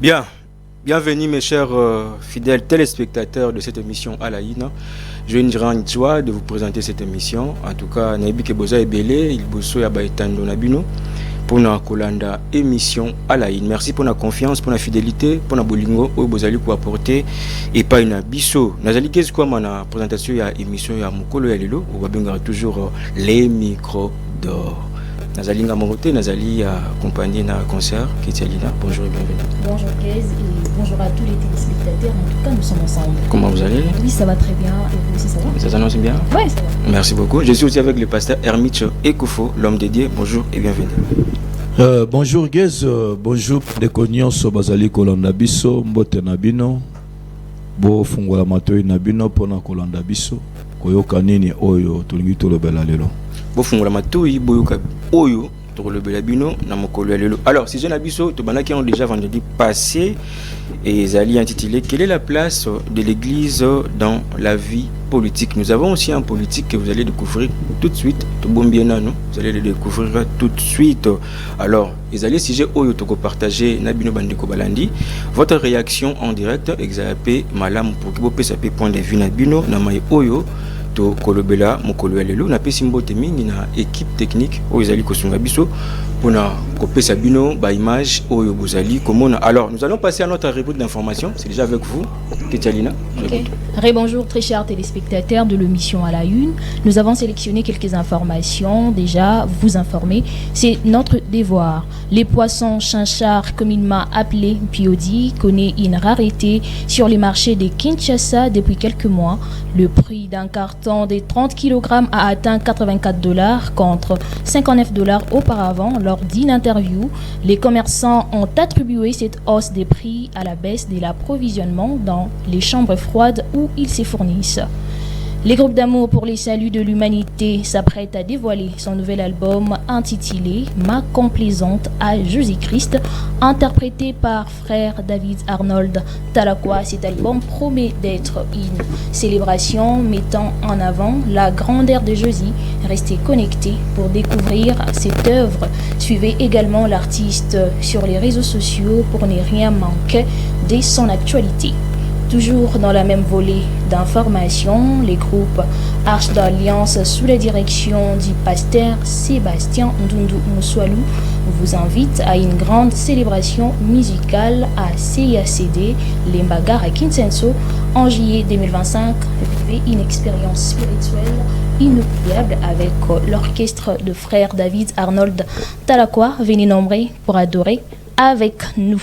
Bien, bienvenue mes chers fidèles téléspectateurs de cette émission à la INA. J'ai une grande joie de vous présenter cette émission. En tout cas, Nabi Keboza Ebele, il bosso ya baitando nabino pour na kolanda émission à la INA. Merci pour la confiance, pour la fidélité, pour la bolingo au bozali ko apporter et pas une biso. Nazali qu'est-ce quoi na présentation ya émission ya mukolo ya lelo, on va bien toujours les micros d'or. Nazali Ngamote, Nazali accompagné d'un concert Ketialina. Bonjour et bienvenue. Bonjour Blaise et bonjour à tous les téléspectateurs. En tout cas, nous sommes ensemble. Comment vous allez? Oui, ça va très bien. Et vous aussi, ça va? Ça s'annonce bien? Oui, ça va. Merci beaucoup. Je suis aussi avec le pasteur Hermich Ekofo, l'homme dédié. Bonjour et bienvenue. Bonjour Gez, bonjour les cognons Bazali Kolanda Biso, Mbote Nabino, Bo Fungola Matoi Nabino, Pona Kolanda Biso, Koyo Kanini Oyo, Tolingi Tolobela Lelo. Bo Fungola Matoi, Boyoka Oyo, Tolobela Bino, Namokolo Lelo. Alors, si j'ai Nabiso, Tobana qui ont déjà vendredi passé, et Zali intitulé quelle est la place de l'Église dans la vie politique. Nous avons aussi un politique que vous allez découvrir tout de suite. Vous allez le découvrir tout de suite. Alors, les allez si j'ai Oyo Toko partagé Nabino Bandeko Balandi, votre réaction en direct, exapé Malam pour que vous puissiez point de vue Nabino, Namaye Oyo. Kolobela mokolo lelo na pesi mbote mingi na équipe technique o ezali kosunga biso pona kopé sabino ba image oyo bozali komona. Alors nous allons passer à notre rubrique d'information. C'est déjà avec vous Ketialina. Okay. Bonjour très chers téléspectateurs de l'émission à la une. Nous avons sélectionné quelques informations déjà vous informer, c'est notre devoir. Les poissons chinchards communément appelés piodi connaît une rareté sur les marchés de Kinshasa depuis quelques mois. Le prix d'un carton de 30 kg a atteint $84 contre $59 auparavant. Lors d'une interview, les commerçants ont attribué cette hausse des prix à la baisse de l'approvisionnement dans les chambres froides où ils se fournissent. Les groupes d'amour pour les saluts de l'humanité s'apprêtent à dévoiler son nouvel album intitulé Ma complaisante à Jésus-Christ, interprété par frère David Arnold Talakwa. Cet album promet d'être une célébration mettant en avant la grandeur de Jésus. Restez connectés pour découvrir cette œuvre. Suivez également l'artiste sur les réseaux sociaux pour ne rien manquer de son actualité. Toujours dans la même volée d'informations, les groupes Arche d'Alliance sous la direction du pasteur Sébastien Ndundu Moussoualou vous invitent à une grande célébration musicale à CIACD, Lembagar à Kinsenso, en juillet 2025. Vivez une expérience spirituelle inoubliable avec l'orchestre de frère David Arnold Talakwa. Venez nombreux pour adorer avec nous.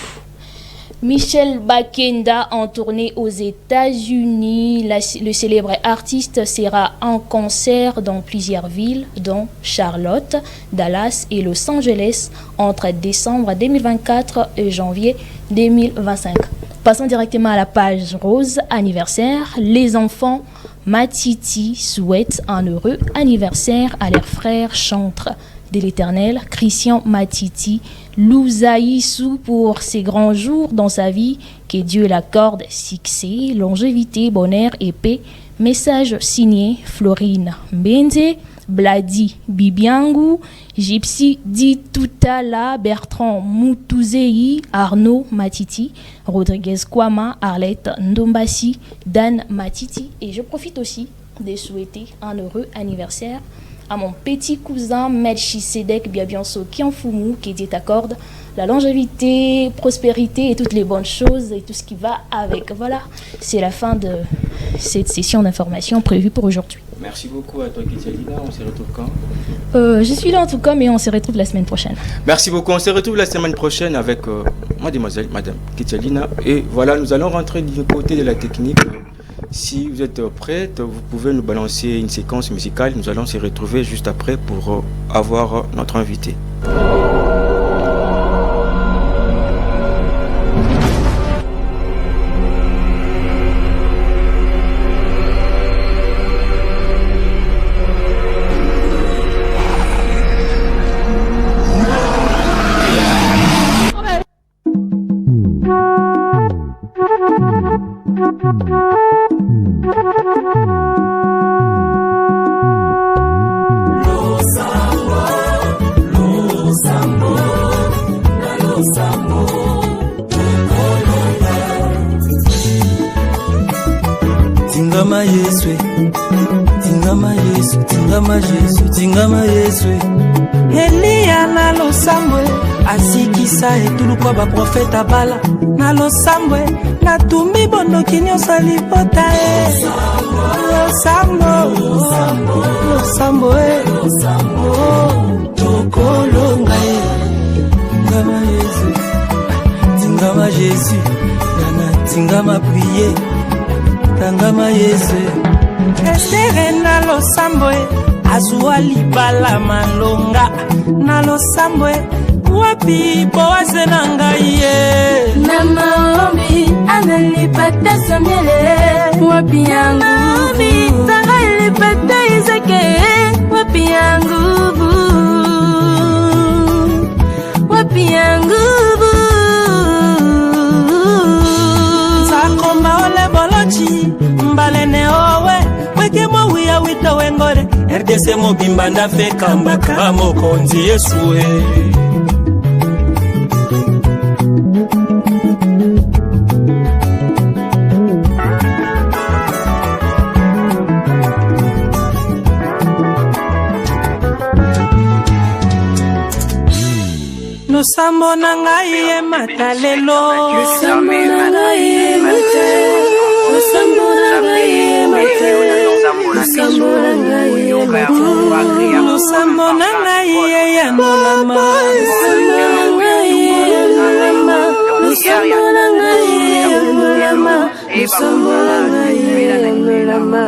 Michel Bakenda en tournée aux États-Unis. Le célèbre artiste sera en concert dans plusieurs villes, dont Charlotte, Dallas et Los Angeles, entre décembre 2024 et janvier 2025. Passons directement à la page rose anniversaire. Les enfants Matiti souhaitent un heureux anniversaire à leur frère chantre de l'Éternel, Christian Matiti Louzaïsou, pour ses grands jours dans sa vie. Que Dieu l'accorde succès, longévité, bonheur et paix. Message signé Florine Benze, Bladi Bibiangou, Gypsy Ditutala, Bertrand Moutouzeyi, Arnaud Matiti, Rodriguez Kwama, Arlette Ndombasi, Dan Matiti. Et je profite aussi de souhaiter un heureux anniversaire à mon petit cousin Melchisedek Biabianso Kianfumu, qui dit accorde la longévité, prospérité et toutes les bonnes choses et tout ce qui va avec. Voilà, c'est la fin de cette session d'information prévue pour aujourd'hui. Merci beaucoup à toi Ketialina, on se retrouve quand? Je suis là en tout cas, mais on se retrouve la semaine prochaine. Merci beaucoup, on se retrouve la semaine prochaine avec mademoiselle, madame Ketialina. Et voilà, nous allons rentrer du côté de la technique. Si vous êtes prête, vous pouvez nous balancer une séquence musicale. Nous allons se retrouver juste après pour avoir notre invité. Los amor, tingama Yesu, tingama Yesu, tingama Yesu, tingama Yesu. Elia na losambo asikisa etulu kwa ba profeta bala na losambo na tumbi bondoki nyonso lipota losambo tokolonga tingama Yesu, tingama Yesu, nana tingama priye, tangama Yesu. Estere na losambo azua libala malonga na losambo wapi boaze na ngai ye na maombi analipata Samuele wapi yangu Sara ilipata Isake wapi yangu Sakomba ole bolochi mbalene owe weke mawia wita wengore RDC mobimba ndafeka mbaka mokonzi Yesu Losambo na ngai e matalelo, Losambo na ngai e matalelo, Losambo na ngai e matalelo, Losambo na ngai e matalelo, Losambo na ngai e yanolama, Losambo na ngai e yanolama, Losambo na ngai e yanolama, Losambo na ngai e yanolama.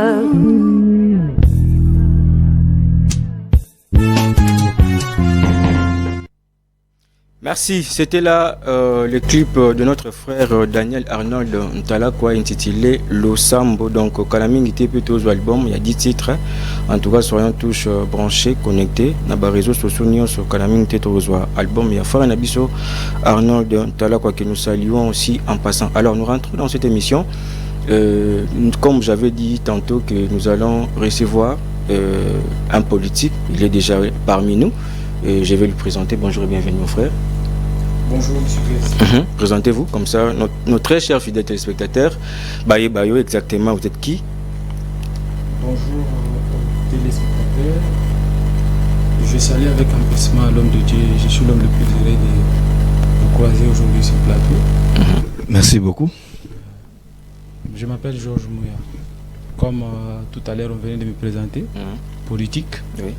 Merci, c'était là le clip de notre frère Daniel Arnold Ntalakwa intitulé Losambo. Donc, Kalaming était plutôt aux albums, il y a 10 titres. En tout cas, soyons tous branchés, connectés. Dans les réseaux sociaux, sur Kalaming était aux albums. Il y a Frère Nabiso Arnold Ntalakwa que nous saluons aussi en passant. Alors, nous rentrons dans cette émission. Comme j'avais dit tantôt que nous allons recevoir un politique, il est déjà parmi nous. Et je vais lui présenter. Bonjour et bienvenue mon frère. Bonjour monsieur. Présentez-vous comme ça, nos très chers fidèles téléspectateurs. Bayo, exactement, vous êtes qui? Bonjour téléspectateurs. Je salue avec empressement l'homme de Dieu. Je suis l'homme le plus heureux de vous croiser aujourd'hui sur le plateau. Merci beaucoup. Je m'appelle Georges Mouya. Comme tout à l'heure on venait de me présenter, politique. Oui.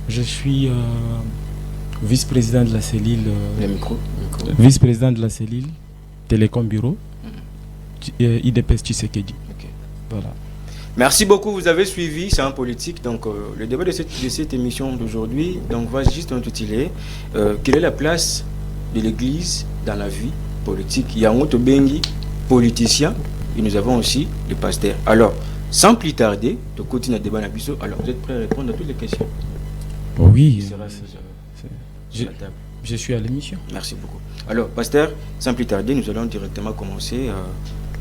Je suis vice-président de la cellule. Vice-président de la cellule Télécom Bureau. IDPS Tshisekedi. Okay. Voilà. Merci beaucoup, vous avez suivi, c'est un politique. Donc le débat de cette émission d'aujourd'hui donc va juste intituler quelle est la place de l'Église dans la vie politique. Il y a un autre bengi politicien et nous avons aussi les pasteurs. Alors, sans plus tarder, de continuer à débat. Alors, vous êtes prêts à répondre à toutes les questions? Oui, je suis à l'émission. Merci beaucoup. Alors, pasteur, sans plus tarder, nous allons directement commencer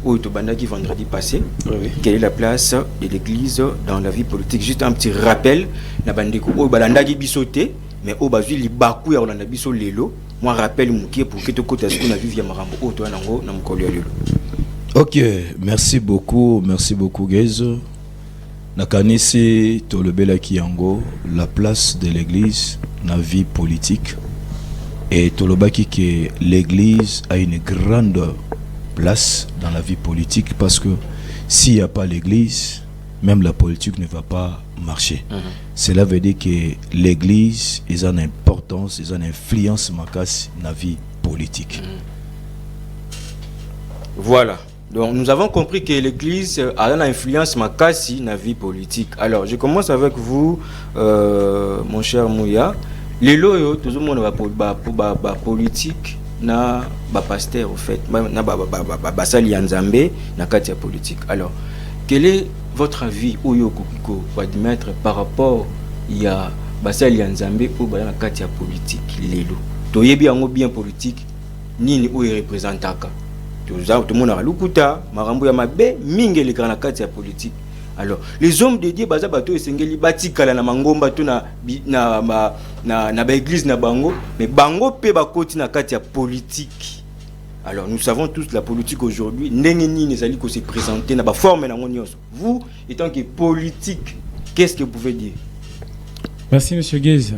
au Tobandaki vendredi passé. Oui. Quelle est la place de l'Église dans la vie politique? Juste un petit rappel. Nabandeko au Balandagi bisoté, mais au Bazui Libakou ya Olanda biso lelo. Moi rappelle mouké pour que tu côté ce qu'on a vu via Marambo au toi nango na mkoli lelo. Ok, merci beaucoup Gezo. Nakanisi Tolobela Kiyango, la place de l'église dans la vie politique. Et Tolobaki que l'église a une grande place dans la vie politique parce que s'il n'y a pas l'église, même la politique ne va pas marcher. Cela veut dire que l'église a une importance, a une influence macasse dans la vie politique. Voilà. Donc nous avons compris que l'église a une influence makasi dans la vie politique. Alors je commence avec vous, mon cher Mouya. Les loyaux, tout le monde va politique, na pasteur au fait, na basali yanzambe, na katia politique. Alors quel est votre avis Oyo Kokiko pour admettre par rapport à basali yanzambe ou na katia politique lelo? Toyebi yango bien politique, nini oyo représentaka? Tout le monde a l'ukuta, marambo ya mabe, minge le grand kati ya politique. Alors, les hommes de Dieu, baza bato esengeli batikala na mangomba to na ba église na bango, mais bango pe ba koti na kati ya politique. Alors nous savons tous la politique aujourd'hui, Nengeni Nezali ko se présenter na ba forme na ngonios. Vous étant que politique, qu'est-ce que vous pouvez dire? Merci monsieur Guez.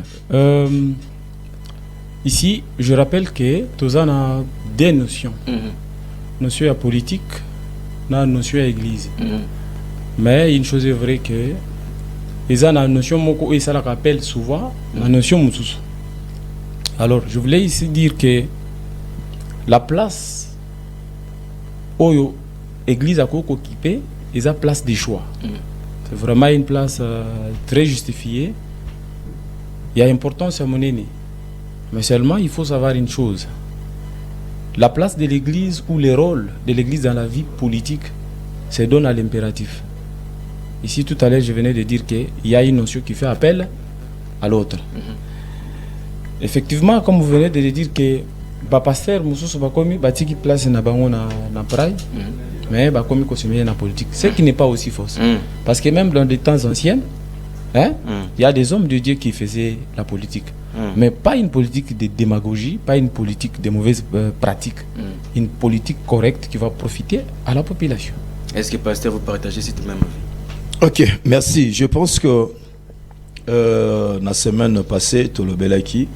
Ici, je rappelle que Tozan a des notions. Notion à politique, na notion à église. Mais une chose est vraie que ils ont une notion moko et ça la rappelle souvent la notion mususu. Alors, je voulais ici dire que la place où l'église a occupé, c'est la place des choix. C'est vraiment une place très justifiée. Il y a importance à mon aîné. Mais seulement, il faut savoir une chose. La place de l'église ou le rôle de l'église dans la vie politique se donne à l'impératif. Ici, tout à l'heure, je venais de dire qu'il y a une notion qui fait appel à l'autre. Effectivement, comme vous venez de le dire que le pasteur Moussous Bakomi batiki place na bango na praille, mais Bakomi consommer na politique. Ce qui n'est pas aussi faux. Parce que même dans des temps anciens, il y a des hommes de Dieu qui faisaient la politique. Mais pas une politique de démagogie, pas une politique de mauvaises pratiques. Une politique correcte qui va profiter à la population. Est-ce que pasteur vous partagez cette même avis? Ok, merci. Je pense que la semaine passée, Tolobelaki,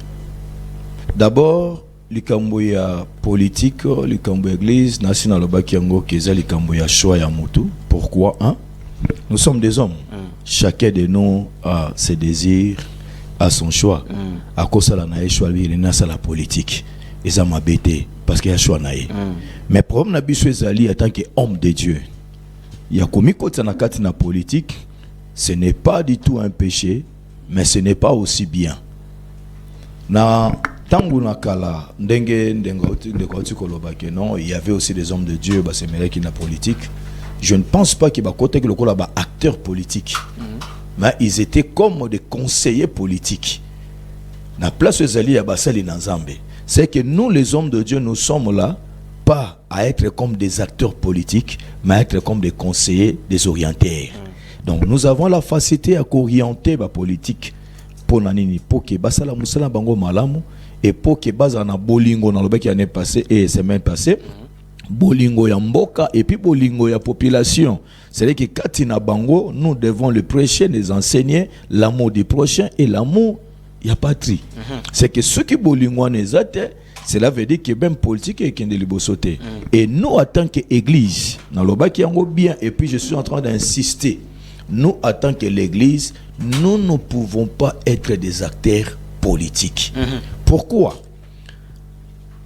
d'abord, l'Ikamboya politique, l'Ikamboya église, national Lobakiango, Keza, l'Ikamboya choix ya Moutou. Pourquoi? Nous sommes des hommes. Chacun de nous a ses désirs, a son choix. À cause de la choix, il y a la politique. Et ça m'a bêté parce qu'il y a choix. Mais le problème, c'est que en tant qu'homme de Dieu, il y a commis na politique, ce n'est pas du tout un péché, mais ce n'est pas aussi bien. Na tangu na kala ndenge non, il y avait aussi des hommes de Dieu c'est qui na politique. Je ne pense pas qu'il y ait côté que le acteurs politiques, mais ils étaient comme des conseillers politiques. Na place ezali ya basali na Nzambe. C'est que nous les hommes de Dieu, nous sommes là pas à être comme des acteurs politiques, mais à être comme des conseillers, des orienteurs. Donc nous avons la facilité à orienter la politique pour nanini pour que basala musala bango malamu et pour que bazana bolingo na lobeki année passée et semaine passée bolingo ya mboka et puis bolingo ya population. C'est-à-dire que katina bango nous devons le prêcher, les enseigner l'amour du prochain et l'amour ya patrie. C'est que ceux qui bolingo nezate, cela veut dire que même politique est qui de sauter. Et nous en tant qu'église, dans le bas qui est bien et puis je suis en train d'insister. Nous, en tant que l'Église, nous ne pouvons pas être des acteurs politiques. Pourquoi?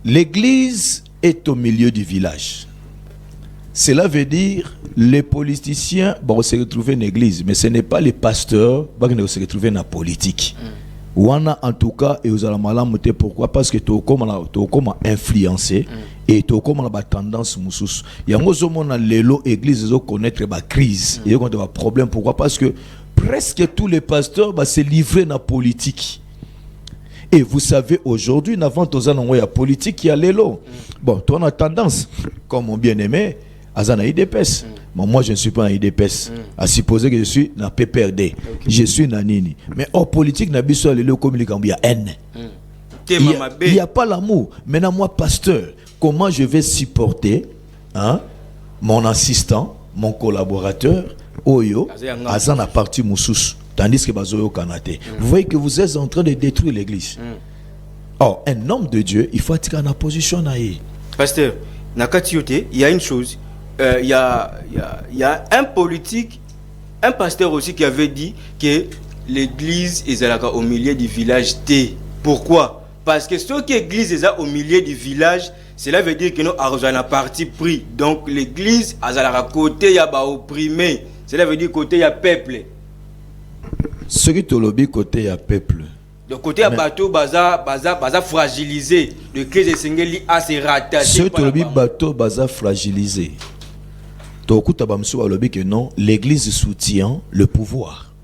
L'Église est au milieu du village. Cela veut dire les politiciens vont se retrouver dans l'Église, mais ce n'est pas les pasteurs qui vont se retrouver dans la politique. Wana en tout cas et vous allez malamuter pourquoi parce que tu comme influencé et tu comme la tendance musus yango zomona lelo église zo connaître ba crise et on a problème pourquoi parce que presque tous les pasteurs se livrer dans la politique. Et vous savez aujourd'hui n'avant tozana ya politique ya lelo bon toi on a tendance comme mon bien-aimé azana IDPS. Moi je ne suis pas un IDPS. À supposer que je suis dans PPRD. Je suis dans Nini. Mais hors politique, il y a haine. Il n'y a pas l'amour. Maintenant, moi, pasteur, comment je vais supporter mon assistant, mon collaborateur, Oyo, Azana parti Moussous, tandis que Bazoyo Kanate. Vous voyez que vous êtes en train de détruire l'église. Or, un homme de Dieu, il faut être en position. Pasteur, Nakatiote, il y a une chose. Il y a un politique, un pasteur aussi qui avait dit que l'église est au milieu du village T. Pourquoi? Parce que ce que l'église est au milieu du village, cela veut dire que nous avons un parti pris. Donc l'église est à côté, il y a opprimé. Cela veut dire côté il y a peuple. Ce qui te lobby côté il y a peuple. Le côté à bateau baza fragilisé. Le crise de Sengeli a se rattaché. Ce qui te lobby bateau baza fragilisé. Que non, l'église soutient le pouvoir.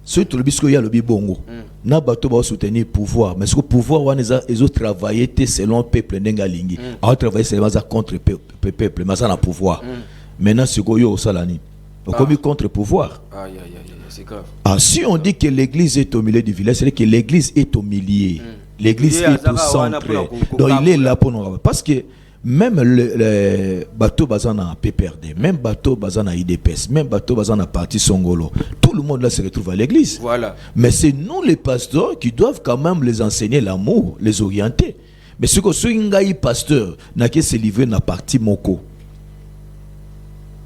Ce qui te y a le bongo. Na bateau va soutenir le pouvoir. Mais ce pouvoir, ils ont travaillé selon le peuple n'engalingi. Ils ont travaillé selon contre le peuple. Mais ça n'a pouvoir. Maintenant, ce qu'il y a au salani. Donc, contre le pouvoir. C'est grave. Si on dit que l'église est au milieu du village, c'est que l'église est au milieu. L'église est au centre. Donc il est là pour nous. Parce que même les bateaux basés en PPRD, même bateaux basés en IDPS, même bateaux basés en parti Songolo, tout le monde là se retrouve à l'église. Voilà. Mais c'est nous les pasteurs qui doivent quand même les enseigner l'amour, les orienter. Mais ce que ce ngai pasteur n'a qu'à se livrer dans parti moko.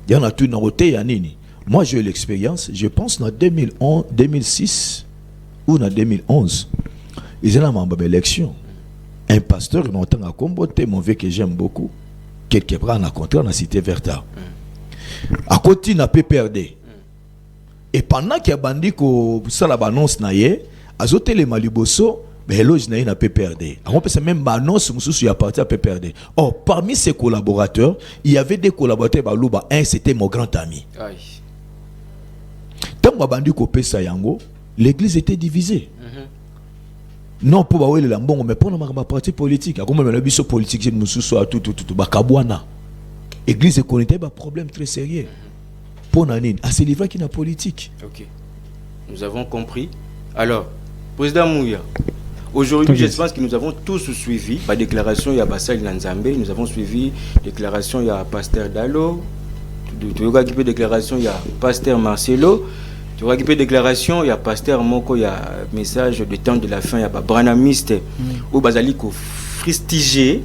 Il y en a tout dans côté yanini. Moi j'ai eu l'expérience, je pense en 2011, 2006 ou en 2011. Ils ont une élection. Un pasteur qui longtemps à combattre, mon vieux que j'aime beaucoup, quelque part en a contrat dans la cité Verta. À côté n'a pas perdu. Et pendant qu'il y a bandit ko ça la annonce naie, azote les maliboso, mais l'eau n'a pas perdu. On peut même annonce mususu ya parti à PPRD. Or parmi ses collaborateurs, il y avait des collaborateurs baluba, un c'était mon grand ami. Aïe. Tant que bandit ko pesa yango, l'église était divisée. Non pour baoué le lambon, mais pour ma parti politique, comme le biso politique, j'ai mususu à tout bakabwana. Église connaissait un problème très sérieux. Pour Nanine, c'est livre qui n'a politique. Ok, nous avons compris. Alors, président Mouya, aujourd'hui, je pense que nous avons tous suivi la déclaration, il y a Bassal Nanzambe, nous avons suivi la déclaration, il y a Pasteur Dalo, tu vois qu'il y a déclaration, il y a Pasteur Marcelo, tu vois qu'il y a déclaration, il y a Pasteur Moko, il y a message de temps de la fin, il y a Branamiste, ou Basaliko fristigé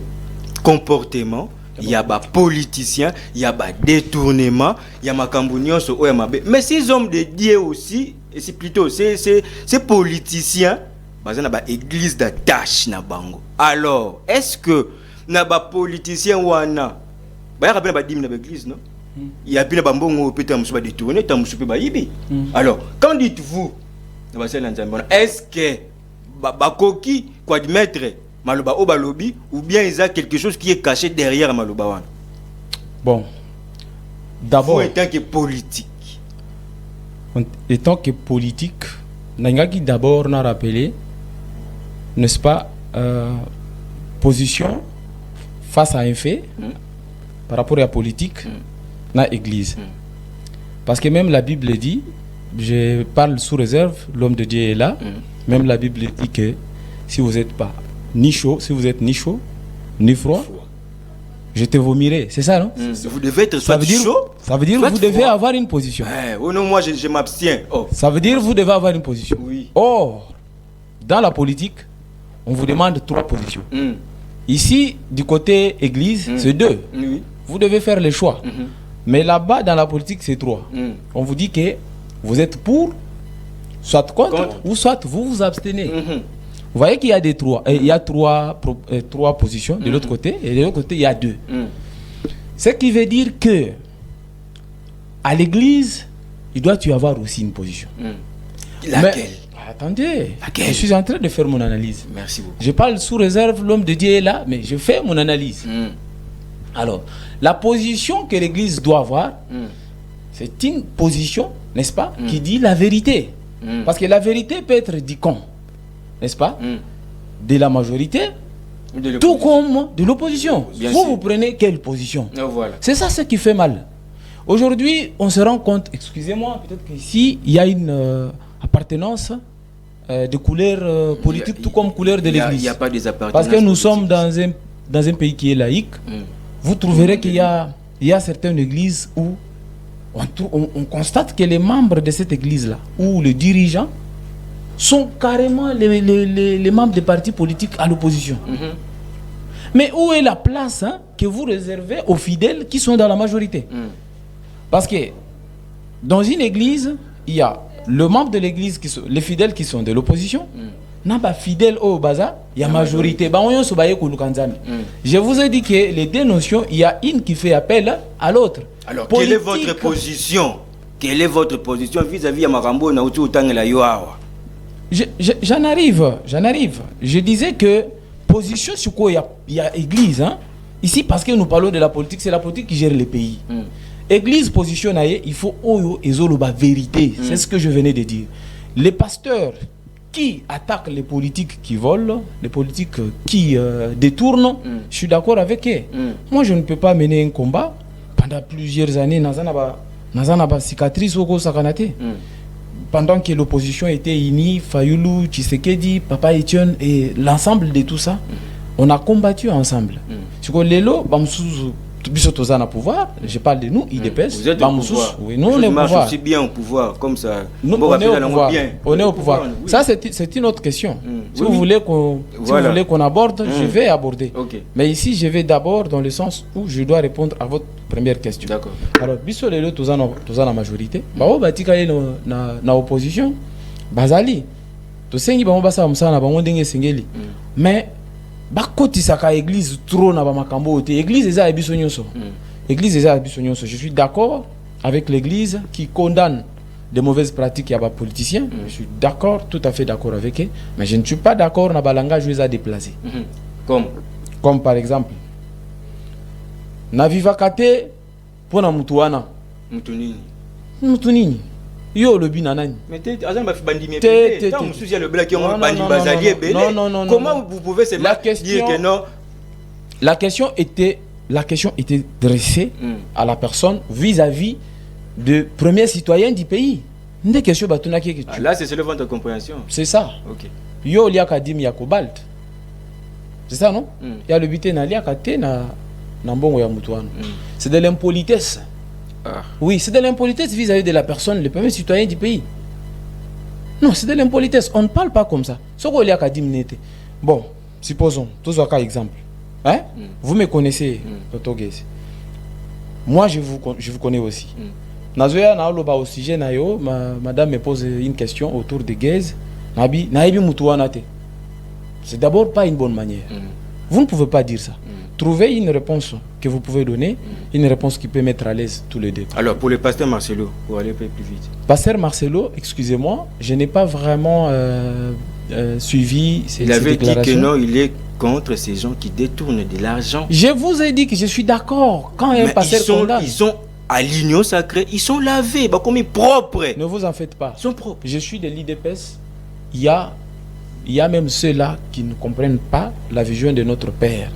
comportement. Il y a des politiciens, il y a des détournements, il y a des cambonions sur OMAB. Mais ces hommes de Dieu aussi, et c'est plutôt ces politiciens, ils ont une église de tâche na bango. Alors, est-ce que na ba politiciens wana ba ya ba dim na église non? Il y a bien bambongo peut-être musuba détourner, ta musuba ba yibi. Alors, qu'en dites-vous? Est-ce que ba koki quoi admettre Maloba Obalobi ou bien il y a quelque chose qui est caché derrière Maloba wana? Bon, d'abord, en tant que politique. En tant que politique, Nangaki d'abord n'a rappelé, n'est-ce pas, position face à un fait par rapport à la politique dans l'église. Parce que même la Bible dit, je parle sous réserve, l'homme de Dieu est là, même la Bible dit que si vous n'êtes pas ni chaud, si vous êtes ni chaud, ni froid, je te vomirai. C'est ça, non? Vous devez être soit chaud. Ça veut dire que vous devez avoir une position. Oh non, moi je m'abstiens. Oh. Ça veut dire que vous devez avoir une position. Oui. Or, dans la politique, on vous demande 3 positions. Ici, du côté église, c'est 2. Oui. Vous devez faire le choix. Mais là-bas, dans la politique, c'est 3. On vous dit que vous êtes pour, soit contre. Ou soit vous vous abstenez. Vous voyez qu'il y a des 3. Il y a 3 positions de l'autre côté, et de l'autre côté, il y a 2. Ce qui veut dire que à l'église, il doit y avoir aussi une position. Laquelle? Mais, attendez, je suis en train de faire mon analyse. Merci beaucoup. Je parle sous réserve, l'homme de Dieu est là, mais je fais mon analyse. Alors, la position que l'église doit avoir, c'est une position, n'est-ce pas, qui dit la vérité. Parce que la vérité peut être dit quand, n'est-ce pas, de la majorité, tout comme de l'opposition. Vous prenez quelle position? Voilà. C'est ça ce qui fait mal. Aujourd'hui, on se rend compte, excusez-moi, peut-être qu'ici, il y a une appartenance de couleur politique, tout comme couleur de l'église. Il n'y a pas des appartenances. Parce que nous sommes dans un pays qui est laïque. Vous trouverez qu'il y a certaines églises où on constate que les membres de cette église-là, ou les dirigeants, sont carrément les membres des partis politiques à l'opposition. Mais où est la place que vous réservez aux fidèles qui sont dans la majorité? Parce que dans une église, il y a le membre de l'église, les fidèles qui sont de l'opposition. N'a pas fidèle au bazar, il y a majorité. Je vous ai dit que les 2 notions, il y a une qui fait appel à l'autre. Alors, quelle est votre position? Quelle est votre position vis-à-vis de Marambo na Utu Utangela Yoawa? J'en arrive. Je disais que position sur quoi il y a église. Ici, parce que nous parlons de la politique, c'est la politique qui gère les pays. Église positionnaille, il faut oyo ezoloba vérité. C'est ce que je venais de dire. Les pasteurs qui attaquent les politiques qui volent, les politiques qui détournent, je suis d'accord avec eux. Moi, je ne peux pas mener un combat pendant plusieurs années. Nazana cicatrice au Sakanate. Pendant que l'opposition était unie, Fayoulou, Tshisekedi, Papa Etienne et l'ensemble de tout ça, On a combattu ensemble. C'est que Lelo, biso tozana pouvoir, je parle de nous, IDPS. Vous êtes au pouvoir. Oui, nous on est au pouvoir. aussi bien au pouvoir, comme ça. Nous, on est au pouvoir. On est au pouvoir. Oui. Ça, c'est une autre question. Si Oui, vous oui. voulez qu'on aborde, je vais aborder. Ok. Mais ici, je vais d'abord dans le sens où je dois répondre à votre première question. D'accord. Alors, biso lelo tozana majorité. Bao batika na opposition. Bazali. Tosengi bango basa musana bango ndenge sengeli. Mais bakotisaka église trop na bamakambo te. Église eza biso nyonso. Église eza biso nyonso. Je suis d'accord avec l'église qui condamne des mauvaises pratiques à des politiciens. Je suis d'accord, tout à fait d'accord avec eux. Mais je ne suis pas d'accord na balanga jouer à déplacer. Comme par exemple na vivakate pona mutu wana. Mutu nini? Yo le binanani. Mais comment vous pouvez se dire que non? La question était dressée à la personne vis-à-vis de premiers citoyens du pays. Là, c'est seulement votre compréhension. C'est ça. Ok. Yo liakadim ya cobalt. C'est ça, non? Il y a le bité na liakate na mbongo ya mutu wana. C'est de l'impolitesse. Oui, c'est de l'impolitesse vis-à-vis de la personne, le premier citoyen du pays. Non, c'est de l'impolitesse. On ne parle pas comme ça. Bon, supposons, tous un cas exemple. Hein? Vous me connaissez, Dr. Guez. Moi, je vous connais aussi. Nazoya na oloba au sujet na yo, madame me pose une question autour de Guez. Naibi mutuana te. C'est d'abord pas une bonne manière. Vous ne pouvez pas dire ça. Trouvez une réponse que vous pouvez donner, une réponse qui peut mettre à l'aise tous les deux. Alors, pour le pasteur Marcelo, pour aller plus vite. Pasteur Marcelo, excusez-moi, je n'ai pas vraiment suivi ces déclarations. Il avait dit que non, il est contre ces gens qui détournent de l'argent. Je vous ai dit que je suis d'accord. Quand un pasteur condamne... Ils sont à l'union sacrée, ils sont lavés, comme ils sont propres. Ne vous en faites pas. Ils sont propres. Je suis de l'IDPS. Il y a même ceux-là qui ne comprennent pas la vision de notre Père.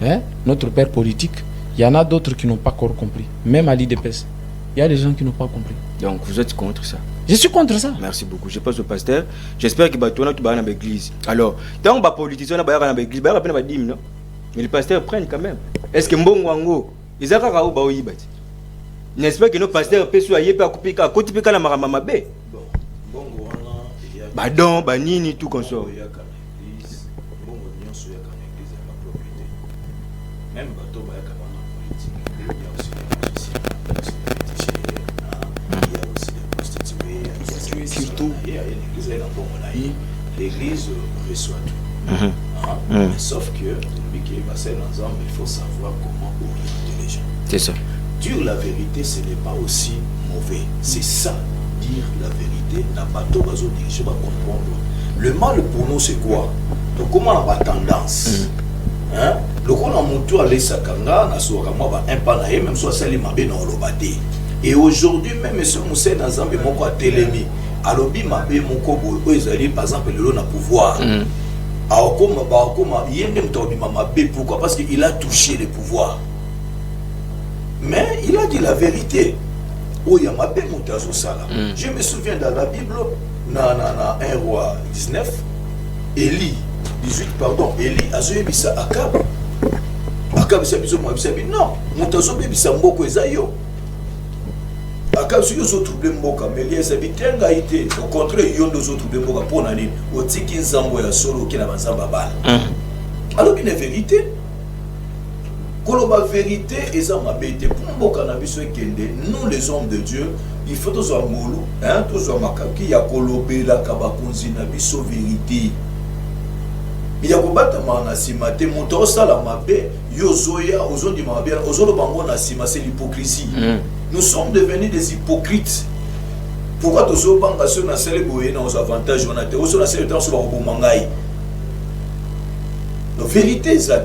Hein? Notre père politique, il y en a d'autres qui n'ont pas encore compris. Même à l'IDPS, il y a des gens qui n'ont pas compris. Donc vous êtes contre ça? Je suis contre ça. Merci beaucoup. Je passe au pasteur. J'espère que tu vas dans l'église. Alors, tant que les politiciens sont dans l'église, mais les pasteurs prennent quand même. Est-ce que Mbongo, ils ont n'est-ce pas que nos pasteurs peuvent soigner à couper à côté de la maramabé? Badon, banini, tout comme ça. Même bateau, il y a aussi des prostituées, surtout l'église reçoit tout. Mais sauf que il faut savoir comment orienter les gens. C'est ça. Dire la vérité, ce n'est pas aussi mauvais. C'est ça, dire la vérité. N'a pas tout besoin de dire, je vais comprendre. Le mal pour nous, c'est quoi? Donc, comment on a tendance? Hein? Le coup on a monté à l'Essakanga, on a souvent un panaï, même soit celle m'a bien enlobadé. Et aujourd'hui, même si on sait dans un peu mon côté télémi, alors bi m'a bien mon cobo, ils par exemple le lot n'a pouvoir. Alors comme il y a même temps m'a bien pourquoi? Parce qu'il a touché le pouvoir. Mais il a dit la vérité. Oh, il y a ma bien monté à Sala. Je me souviens dans la Bible, na 1 roi 19, Élie 18, pardon, Élie a joué bisa Akab. Akab bisa biso mo bisa non, montazo be bisa mboko ezayo. Akab sur les autres problèmes mboka, mais les habitants a été au contraire ils ont deux autres problèmes mboka pour nani, otiki nzambo ya solo qui na banzamba bala. Alors une vérité. Koloba vérité eza mabete pour mboka na biso ekende, nous les hommes de Dieu, il faut tous ngolu, hein, tous makaki ya kolobela kabakonzi na biso vérité. Il y a c'est l'hypocrisie. Nous sommes devenus des hypocrites. Pourquoi tous nos avantages on a la vérité est ça.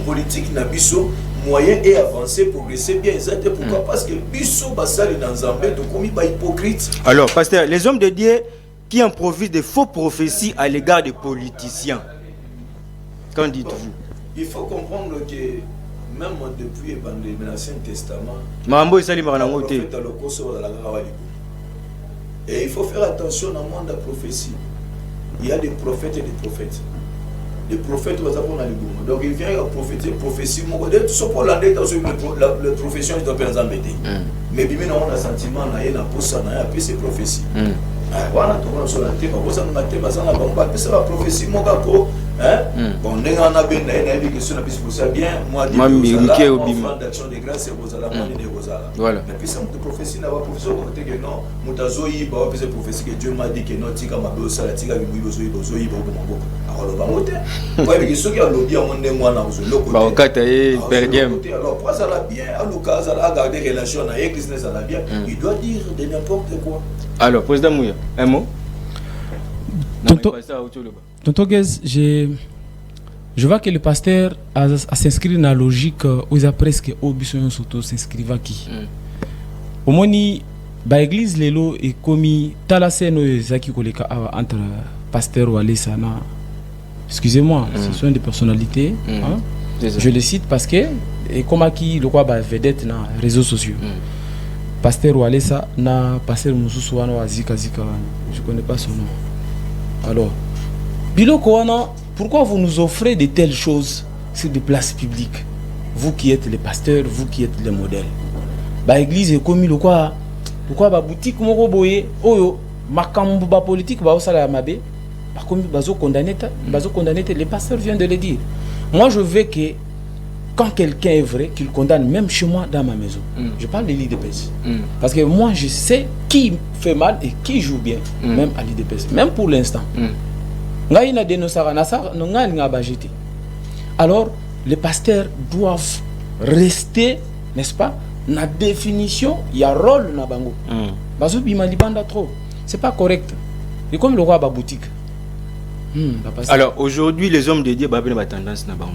Politique na biso moyen et avancer progresser bien exact. Pourquoi? Parce que biso basali dans Zambé to komi ba hypocrite. Alors pasteur, les hommes de Dieu qui en profitent de faux prophéties à l'égard des politiciens. Qu'en dites-vous? Il faut comprendre que même depuis l'Ancien Testament, et il faut faire attention au monde de la prophétie. il y a des prophètes et des prophètes. Les prophètes, donc il vient à prophétiser, prophétie, tout ce pour la profession est en train d'embêter. Mais bien, on a un sentiment, on a un poste, on a appelé ces prophéties. Voilà, tout le monde sur la terre, on a appelé ça la prophétie, mon gars, bon, on a bien, pour ça bien, moi, enfant d'action de grâce, c'est Rosala, moi, il est Rosala. Voilà. Mais puis ça, mon prophétie, n'a pas professeur, on dit que non, mon tazoï, bah, on fait cette prophétie que Dieu m'a dit que non, tika ma beau sala, tika mi bozoï, bozoï, bozoï, alors, on va monter. Ouais, mais ceux qui ont lobby, on est moins dans le côté. Bah, au cas, perdiem. Alors, pour ça, va bien, à l'occasion, ça va garder relation avec l'église, ça va bien. Il doit dire de n'importe quoi. Alors, président Mouya, un mot. Tonton Guez, je vois que le pasteur a s'inscrit dans la logique où il a presque obligé surtout s'inscrire qui. Au moins, l'église Lelo est commis talasé no ezaki koleka entre pasteur Walesa na. Excusez-moi, ce sont des personnalités. Je les cite parce que et comme qui le quoi vedette dans les réseaux sociaux. Pasteur Walesa na pasteur Mususu wana Zika Zika. Je connais pas son nom. Alors, Biloko wana, pourquoi vous nous offrez de telles choses sur des places publiques? Vous qui êtes les pasteurs, vous qui êtes les modèles. Ba église est comme le quoi ba boutique moko boye oyo makambo ba politique ba osala mabe ba comme bazo condamner les pasteurs viennent de le dire. Moi je veux que quand quelqu'un est vrai qu'il condamne même chez moi dans ma maison. Je parle de l'IDPS. Parce que moi je sais qui fait mal et qui joue bien même à l'IDPS même pour l'instant. Alors les pasteurs doivent rester, n'est-ce pas, la définition, il y a rôle na bango. Bazo bima libanda trop. C'est pas correct. Et comme le roi ba boutique. Alors aujourd'hui les hommes de Dieu ba ba tendance na bango.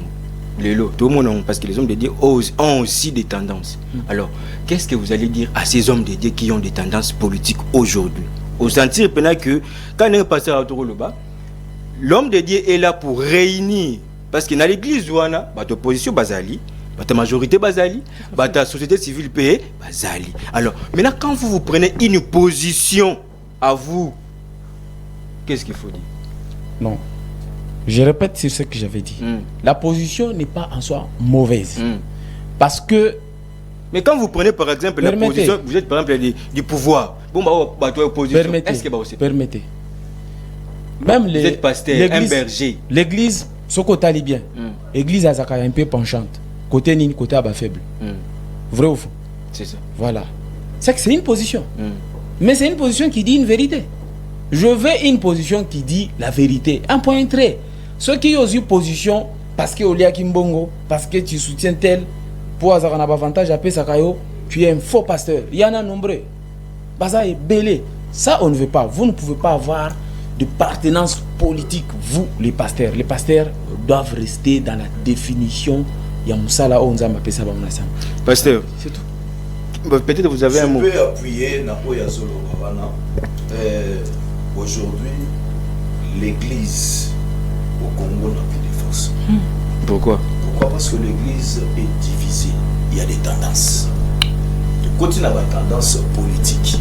Lélo, tout le monde parce que les hommes de Dieu ont aussi des tendances. Alors, qu'est-ce que vous allez dire à ces hommes de Dieu qui ont des tendances politiques aujourd'hui? Au sentir pendant que quand on est passé à Autour-le-Bas, l'homme de Dieu est là pour réunir parce que dans l'église ouana, votre opposition bazali, votre majorité bazali, votre société civile payée bazali. Alors, maintenant quand vous prenez une position à vous, qu'est-ce qu'il faut dire? Non. Je répète sur ce que j'avais dit. La position n'est pas en soi mauvaise. Parce que... Mais quand vous prenez par exemple la position, vous êtes par exemple du pouvoir. Bon, bah, toi, opposition. Permettez. Même vous êtes pasteur, un berger. L'église, ce côté talibien. L'église a un peu penchante. Côté nini, côté abat faible. Vrai ou faux? C'est ça. Voilà. C'est que c'est une position. Mais c'est une position qui dit une vérité. Je veux une position qui dit la vérité. Un point trait. Ceux qui ont une position parce que Olia Kimbongo, parce que tu soutiens tel, pour avoir un avantage à Pesakayo, tu es un faux pasteur. Il y en a nombreux. Baza est belé. Ça, on ne veut pas. Vous ne pouvez pas avoir de partenance politique, vous, les pasteurs. Les pasteurs doivent rester dans la définition. Pasteur, c'est tout. Peut-être vous avez un mot. Je peux appuyer Napoya Zolo Babana. Aujourd'hui, l'église au Congo n'a plus de force. Pourquoi? Parce que l'église est divisée. Il y a des tendances. De côté, il y a une tendance politique.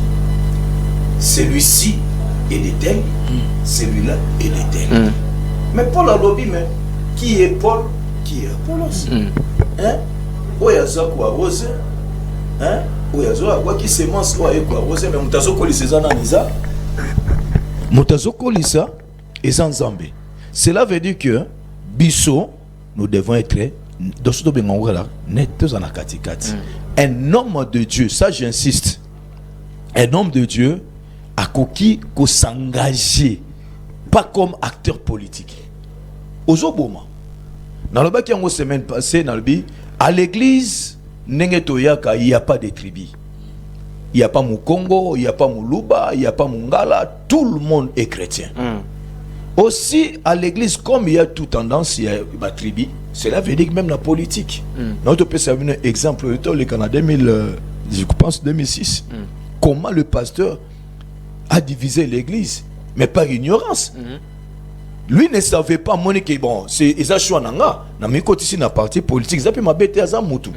Celui-ci est de tel, celui-là est de tel. Mais Paul a lobby, mais qui est Paul? Qui est Apollos? Oyaza quoi rose? Oyaza quoi qui semence quoi rose? Mais mutazo kolisa na niza. Mutazo kolisa et sans Zambé. Cela veut dire que biso nous devons être un homme de Dieu, ça j'insiste. Un homme de Dieu a coquille qu'on s'engager, pas comme acteur politique. Aujourd'hui, dans le bac qui a une semaine passée, à l'église, il n'y a pas de tribu. Il n'y a pas Mukongo, il n'y a pas Muluba, il n'y a pas Mungala, tout le monde est chrétien. Aussi, à l'église, comme il y a toute tendance, il y a ma tribu, cela veut dire que même la politique. Notre peut servir un exemple, le Canada, je pense 2006. Comment le pasteur a divisé l'église, mais par ignorance. Lui ne savait pas que bon, c'est ça choix nanga, na mi côté ici na parti politique, ça peut m'abêter à mutu.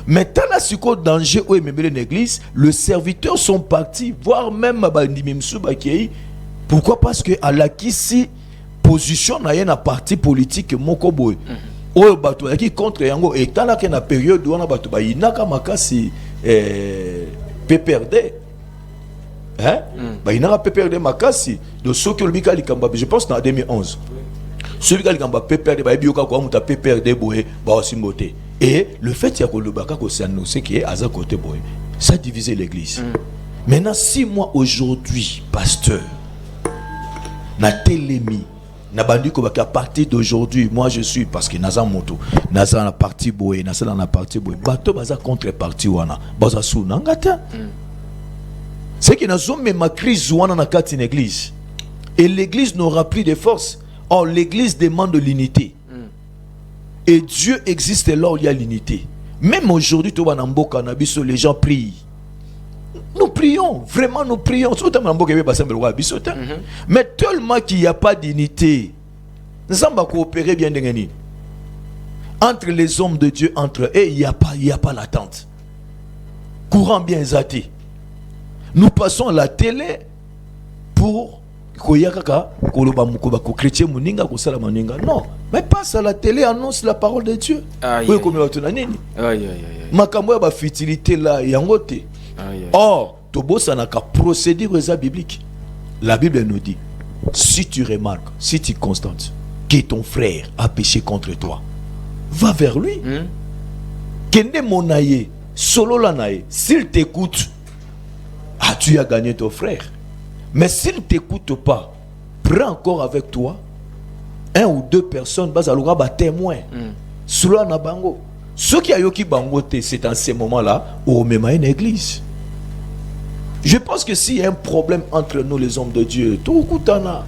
Mais tant la siko danger où même l'église, les serviteurs sont partis, voire même ba ndimimsu ba kei. Pourquoi? Parce que à la kisi position na na parti politique moko boy oyo bato qui contre yango et tala que na période wana bato ba inaka makasi PPRD hein ba inaka PPRD makasi de ceux qui olbika likamba je pense en 2011 celui qui likamba PPRD ba bioka ko muta PPRD boy ba osimbote et le fait ya ko lobaka ko c'est annoncé qui est à sa côté boy ça divisé l'église. Maintenant si moi aujourd'hui pasteur na telemi na bandi ko à partir d'aujourd'hui moi je suis parce que naza moto naza na parti boy naza na parti boy bato baza contre parti wana baza sou nangata c'est que nazo même ma crise wana na kati na église et l'église n'aura plus de force. Or l'église demande l'unité et Dieu existe là où il y a l'unité. Même aujourd'hui to na mboka na biso les gens prient. Nous prions, vraiment nous prions. Mais tellement qu'il n'y a pas d'unité, nous allons coopérer bien entre les hommes de Dieu, entre eux, il n'y a pas l'attente. Courant bien zaté. Nous passons à la télé pour non, mais passe à la télé, annonce la parole de Dieu. Makambo ba futilité là yangote. Or, Tobos n'a qu'à procédure biblique. La Bible nous dit, si tu remarques, si tu constates que ton frère a péché contre toi, va vers lui. Kende monaye, solo lanaye, s'il t'écoute, tu as gagné ton frère. Mais s'il ne t'écoute pas, prends encore avec toi un ou deux personnes, bas témoin. Solo na bango. Ce qui a yoki bangote, c'est en ce moment-là, au même une église. Je pense que s'il y a un problème entre nous les hommes de Dieu, tout kutana,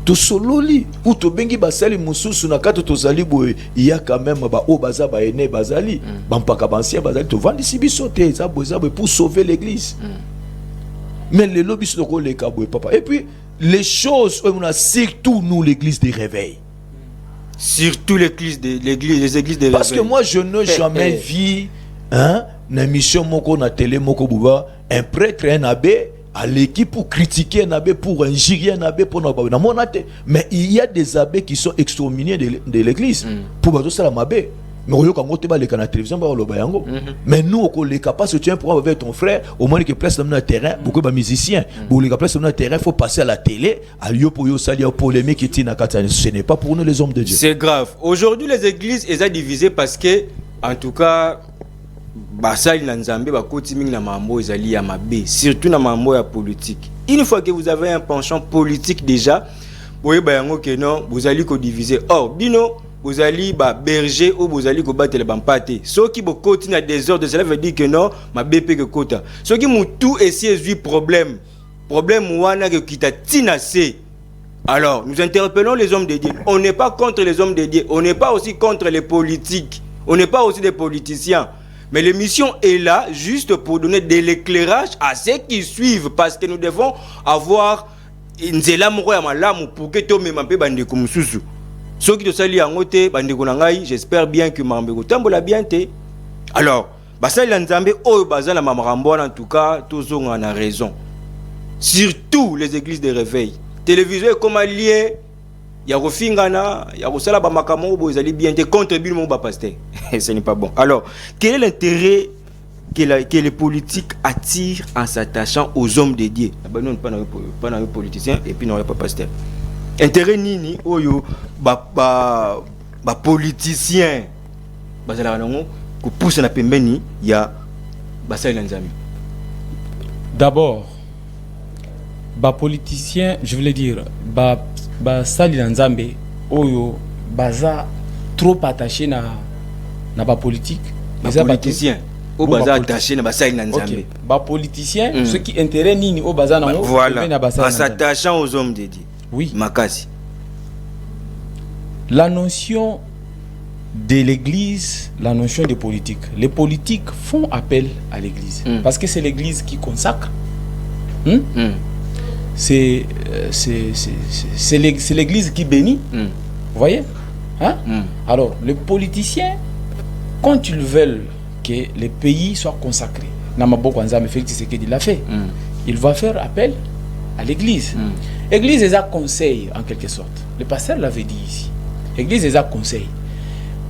tout sololi, ou tout bengi basali mususu na kato to zali boy, il y a quand même ba o baza ba ene bazali, bampaka bansien bazali to vandi sibisote za boza pour sauver l'église. Mais les lobbies sont les kaboué papa. Et puis les choses on a surtout nous l'église des réveils. Surtout les églises de parce que moi je n'ai jamais vu une émission moko na télé moko buba un prêtre un abbé à l'équipe pour critiquer un abbé pour injurier un abbé pour na monate mais il y a des abbés qui sont exterminés de l'église pour bato ça la mabe mais on quand tu vas les canaux télévision ba lo bayango mais nous on les capables si tu as un problème avec ton frère au moins que place dans le terrain beaucoup de musiciens pour les place dans le terrain faut passer à la télé à lieu pour yo salir polémique qui tina katane ce n'est pas pour nous les hommes de Dieu. C'est grave. Aujourd'hui les églises elles sont divisées parce que en tout cas basali na nzambe ba koti mingi na mambo ezali ya mabe surtout na mambo ya politique. Une fois que vous avez un penchant politique déjà boye bayango que non vous allez ko diviser. Or bino vous allez berger ou vous allez battre les bampate. Ceux qui beaucoup na désordre, cela veut dire que non, ma BP que kota. Ceux qui m'ont tout essayé de problème wana que kita tinasé. Alors, nous interpellons les hommes de Dieu. On n'est pas contre les hommes de Dieu. On n'est pas aussi contre les politiques. On n'est pas aussi des politiciens. Mais l'émission est là juste pour donner de l'éclairage à ceux qui suivent parce que nous devons avoir une zela moko ya malamu pour que to même peu bande comme susu. Ceux qui te saluent en côté, j'espère bien que Mambego tambola bien te. Alors, basali nzambe oyo bazala mamarambo en tout cas, tous on a raison. Surtout les églises de réveil. Télévision est comme allié, ya refingana, ya rosala ba makamo bo ezali bien te contre bilmo ba pasteur. Ce n'est pas bon. Alors, quel est l'intérêt que les politiques attirent en s'attachant aux hommes de Dieu? Non pas dans les politiciens et puis non pas pasteur. Intérêt nini oyo ba politicien bazala nango ko pousse na pembeni ya basali nzambe. D'abord ba politicien, je voulais dire ba sali nzambe oyo baza trop attaché na ba politique, ba politicien o baza attaché na basali nzambe. Ba politicien ce qui intérêt nini o baza nango voilà en s'attachant aux hommes de Dieu. Oui. Makasi. La notion de l'église, la notion de politique. Les politiques font appel à l'église. Parce que c'est l'église qui consacre. C'est l'église qui bénit. Vous voyez Alors, les politiciens, quand ils veulent que les pays soient consacrés, Namabo Kwanzame Félix Tshisekedi l'a fait. Il va faire appel à l'église. Église est un conseil en quelque sorte. Le pasteur l'avait dit ici. Église est un conseil.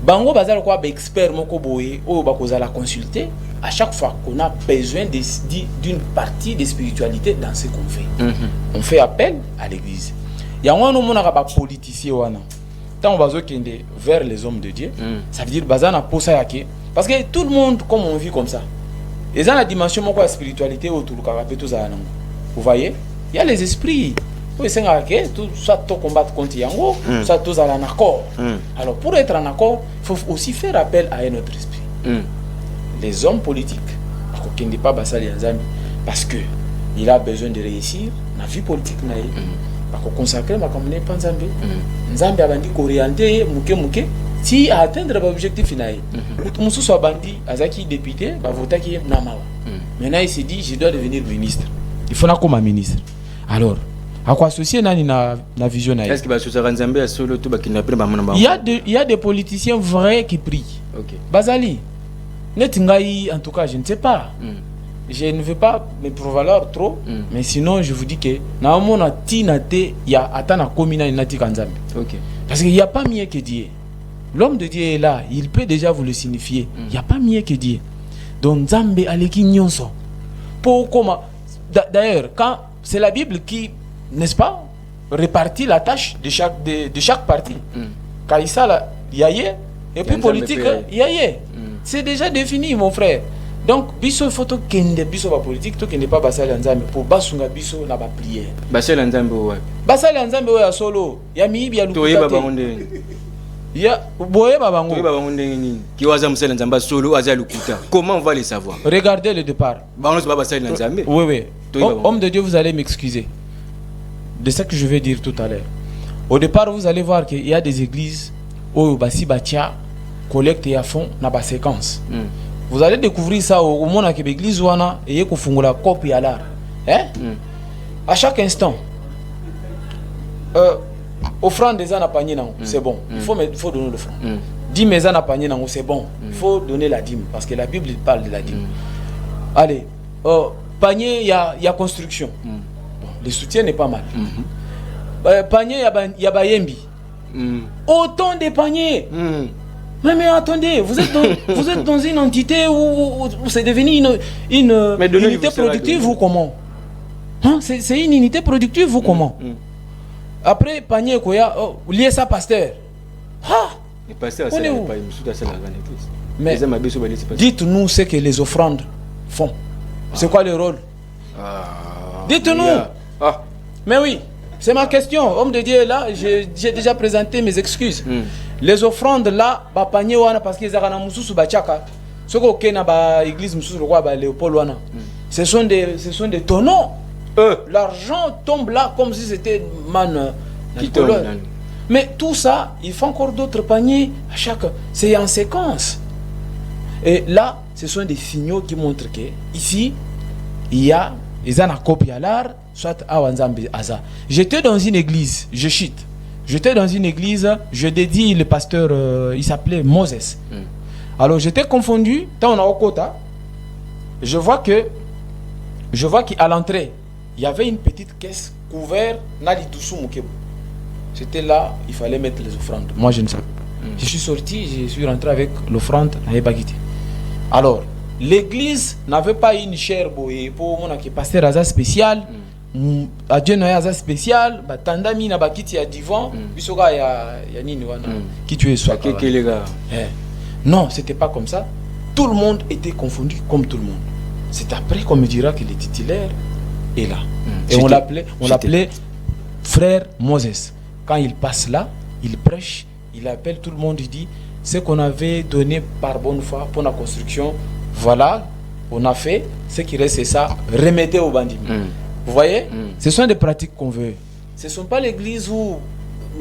Bango bazar quoi expert moko boye o ba la consulter à chaque fois qu'on a besoin d'une partie de spiritualité dans ce qu'on fait. On fait appel à l'église. Il y a un moment où politicien wana. Tant on va vers les hommes de Dieu, ça veut dire bazana posa yake parce que tout le monde comme on vit comme ça. Et dans la dimension moko la spiritualité autour de ça. Vous voyez, il y a les esprits. Oui, c'est tout ça to combattre contre yango, ça tous en accord. Alors pour être en accord, il faut aussi faire appel à un autre esprit. Les hommes politiques, qui n'est pas basali nzambi parce que il a besoin de réussir la vie politique naïe. Parce que consacrer ma communauté pas nzambi. Nzambi a bandi orienté muke si à atteindre l'objectif naïe. Musu soit bandi azaki député, ba vota qui namawa. Maintenant il s'est dit je dois devenir ministre. Il faut na comme ministre. Alors à quoi associer nani na vision naïe. Est-ce que ba nzambi a solo to ba kidnapper ba mona ba? Il y a des politiciens vrais qui prient. OK. Bazali Netingaï, en tout cas, je ne sais pas. Je ne veux pas me prévaloir trop, mais sinon, je vous dis que dans mon il y a atana komina nati kanzambe. OK. Parce qu'il n'y a pas mieux que Dieu. L'homme de Dieu est là, il peut déjà vous le signifier. Il n'y a pas mieux que Dieu. Donc Nzambe aleki nyonso. Pour comment d'ailleurs, quand c'est la Bible qui, n'est-ce pas, répartit la tâche de chaque parti. Kaïsa la yaye et puis politique yaye. C'est déjà défini, mon frère. Donc, biso photo kende biso ba politique to kende pas basali nzambe pour basunga biso na ba prière. Basali nzambe ouais. Basali nzambe ouais solo. Ya miibi ya lukuta. Toyeba bangonde. Ya boyeba bango. Toyeba bangonde nini? Ki waza musala nzamba solo aza lukuta. Comment on va les savoir? Regardez le départ. Bango c'est pas basali nzambe. Oui. Homme de Dieu, vous allez m'excuser de ce que je vais dire tout à l'heure. Au départ, vous allez voir qu'il y a des églises où basi batia collecte à fond na ba séquence. Vous allez découvrir ça au monde à l'église wana et ko fungula copie à l'art. À chaque instant offrande des ana panier non, c'est bon. Il faut donner l'offrande. Dîme des ana panier non, c'est bon. Il faut donner la dîme parce que la Bible parle de la dîme. Allez, panier il y a construction. Bon, le soutien n'est pas mal. Panier il y a bayembi. Autant de paniers. Mais attendez, vous êtes dans une entité où c'est devenu une unité productive ou comment? C'est une unité productive ou comment? Après, panier, lié ça pasteur. Le pasteur, c'est pas mais dites-nous ce que les offrandes font. C'est quoi le rôle? Dites-nous. Mais oui, c'est ma question. Homme de Dieu, là, j'ai déjà présenté mes excuses. Les offrandes là, ba panier wana parce qu'ils ont mususu ba chaka. Ce que na ba église mususu roi ba Léopold wana. Ce sont des tonneaux. L'argent tombe là comme si c'était man qui tombe. Mais tout ça, il faut encore d'autres paniers à chaque. C'est en séquence. Et là, ce sont des signaux qui montrent que ici, il y a ils ont copie à l'art, soit à Wanzambi Aza. J'étais dans une église, je chute. J'étais dans une église, je dédie le pasteur, il s'appelait Moses. Alors j'étais confondu, tant on a au quota, je vois qu'à l'entrée, il y avait une petite caisse couverte, c'était là, il fallait mettre les offrandes. Moi je ne sais pas. Je suis sorti, je suis rentré avec l'offrande, alors, l'église n'avait pas une chaire pour mon pasteur Aza spécial. Adieu Noyaza spécial, Tandami na bakiti ya divan, bisoga ya nini wana, qui tu es soit. Non, c'était pas comme ça. Tout le monde était confondu comme tout le monde. C'est après qu'on me dira que le titulaire est là. Et on l'appelait frère Moses. Quand il passe là, il prêche, il appelle tout le monde, il dit ce qu'on avait donné par bonne foi pour la construction, voilà, on a fait, ce qui reste c'est ça, remettez au bandit. Vous voyez, ce sont des pratiques qu'on veut. Ce ne sont pas l'église où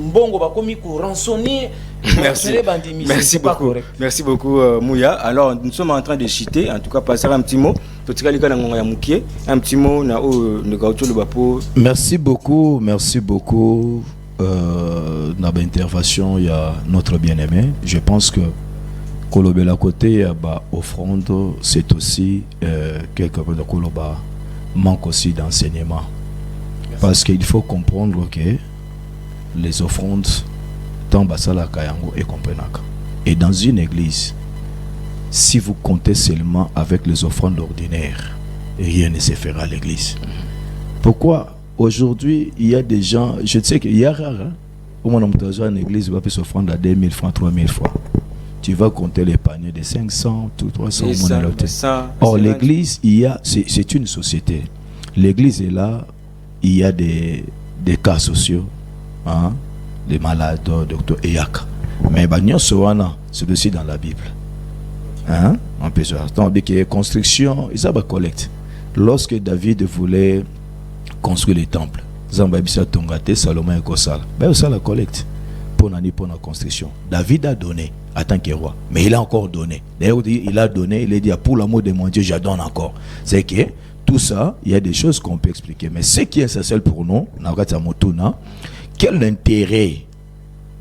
Mbongo va comme rançonner. Merci beaucoup. Merci beaucoup Mouya. Alors nous sommes en train de citer, en tout cas passer un petit mot. Un petit mot na Merci beaucoup, dans l'intervention, il y a notre bien-aimé. Je pense que Kolobela côté offrande, c'est aussi quelque chose de Koloba manque aussi d'enseignement. Parce qu'il faut comprendre que les offrandes, tant basala kayango et comprenaka. Et dans une église, si vous comptez seulement avec les offrandes ordinaires, rien ne se fera à l'église. Pourquoi? Aujourd'hui, il y a des gens, je sais qu'il y a rare, hein? Au moins, on a une église, on va faire s'offrande à 2000 francs, 3000 francs. Tu vas compter les paniers de 500, 300, Or, l'église, c'est une société. L'église est là, il y a des cas sociaux, hein? Des malades, docteur Eyaka. Mais c'est aussi dans la Bible. Hein? On peut se attendre qu'il y ait construction, ils ont collecte. Lorsque David voulait construire les temples, Salomon et Kosala, ça la collecte pour la construction. David a donné en tant que roi, mais il a encore donné. D'ailleurs, il a donné, il a dit pour l'amour de mon Dieu, j'adonne encore. C'est que tout ça, il y a des choses qu'on peut expliquer. Mais ce qui est essentiel pour nous, quel intérêt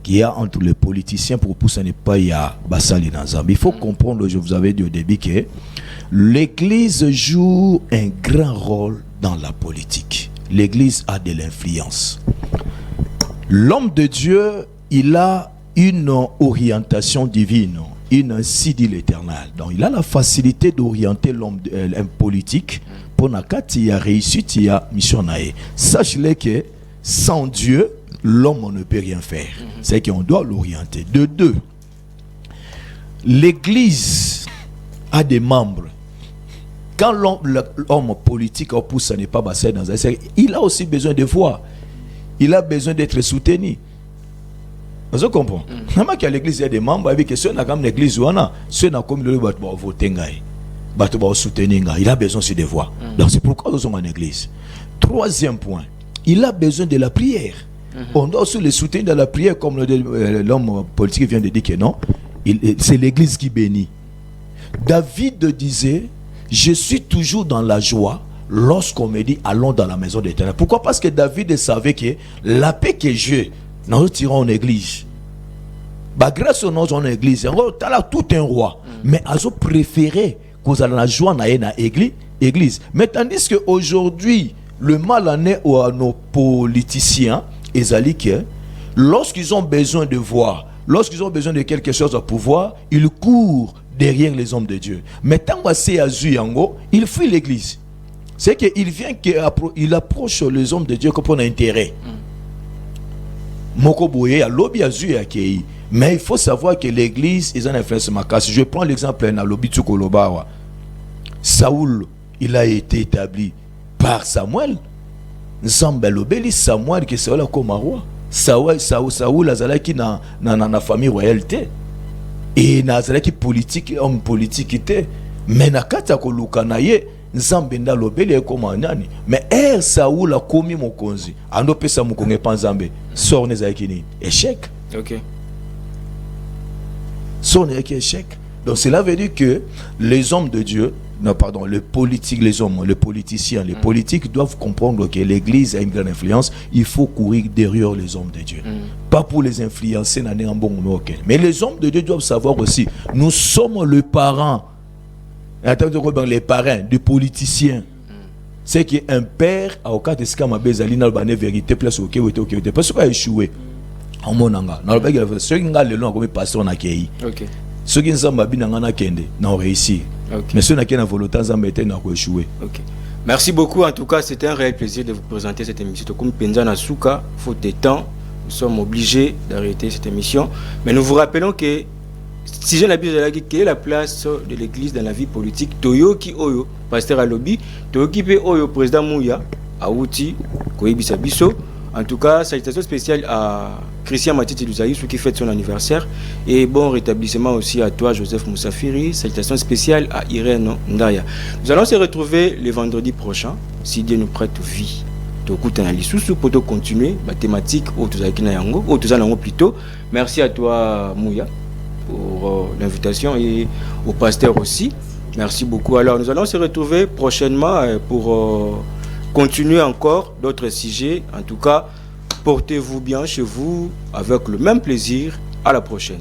qu'il y a entre les politiciens pour pousser ne pas y a Bassali dans Zambie. Il faut comprendre, je vous avais dit au début que l'église joue un grand rôle dans la politique. L'église a de l'influence. L'homme de Dieu, il a une orientation divine, ainsi dit l'Éternel. Donc il a la facilité d'orienter l'homme politique pour qu'il y a réussite, il y a mission. Sachez que sans Dieu, l'homme ne peut rien faire. C'est qu'on doit l'orienter. De deux, l'église a des membres. Quand l'homme politique pousse, ça n'est pas basé dans un cercle, il a aussi besoin de voix. Il a besoin d'être soutenu. Vous comprenez? Normalement qu'à l'église, il y a des membres avec que ceux qui ont l'église, ceux qui ont comme le voter, il a besoin aussi de voix. Donc c'est pourquoi nous sommes en église. Troisième point, il a besoin de la prière. On doit aussi le soutenir dans la prière, comme l'homme politique vient de dire que non. C'est l'église qui bénit. David disait, je suis toujours dans la joie lorsqu'on me dit allons dans la maison de l'Éternel. Pourquoi? Parce que David savait que la paix que j'ai, nous tirons en église. Grâce au nom de l'église, tu as tout un roi. Mais ils ont préféré qu'on ait la joie dans l'église. Mais tandis qu'aujourd'hui, le mal en est à nos politiciens, lorsqu'ils ont besoin de voir, lorsqu'ils ont besoin de quelque chose à pouvoir, ils courent derrière les hommes de Dieu. Mais tant que il fuit l'église. C'est qu'il vient qu'il approche les hommes de Dieu pour un intérêt. Mais il faut savoir que l'église est une influence macasse. Je prends l'exemple de Lobi Tsukolobawa. Saoul, il a été établi par Samuel. Nzambelobeli Samuel qui est là comme roi. Saoul azalaki na famille royalité. Et nazalaki politique, homme politique était. Mais nakata ko lukanaye Nzambenda lobeli comme nani. Mais Saoul a commis mon konzi. Ando pesa mukonge panzambe. Sort nezaki ni échec. OK. Sort nezaki échec. Donc cela veut dire que les hommes de Dieu, non pardon, les politiques, les hommes, les politiciens, les politiques doivent comprendre que l'église a une grande influence. Il faut courir derrière les hommes de Dieu. Pas pour les influencer, mais les hommes de Dieu doivent savoir aussi, nous sommes les parents. Les parrains du politicien. C'est qu'un père a au cas de ce qu'il y a une vérité place au Québec. Parce qu'il a échoué. En monanga. Ceux qui ont le pasteur n'a qu'à ceux qui ont n'ont réussi. Mais ceux qui ont la volonté n'ont échoué. Merci beaucoup. En tout cas, c'était un réel plaisir de vous présenter cette émission. Comme Penzana Souka, faute de temps, nous sommes obligés d'arrêter cette émission. Mais nous vous rappelons que si je n'abuse de la quelle est la place de l'église dans la vie politique, Toyoki Oyo, pasteur Alobi, Toyoki Pe Oyo, président Mouya, Aouti, Koyebisa Bisso. En tout cas, salutations spéciales à Christian Matiti Luzaïsou qui fête son anniversaire. Et bon rétablissement aussi à toi, Joseph Moussafiri. Salutations spéciales à Irène Ndaya. Nous allons se retrouver le vendredi prochain, si Dieu nous prête vie. Pour continuer la thématique plutôt. Merci à toi, Mouya, pour l'invitation et au pasteur aussi. Merci beaucoup. Alors, nous allons se retrouver prochainement pour continuer encore d'autres sujets. En tout cas, portez-vous bien chez vous avec le même plaisir. À la prochaine.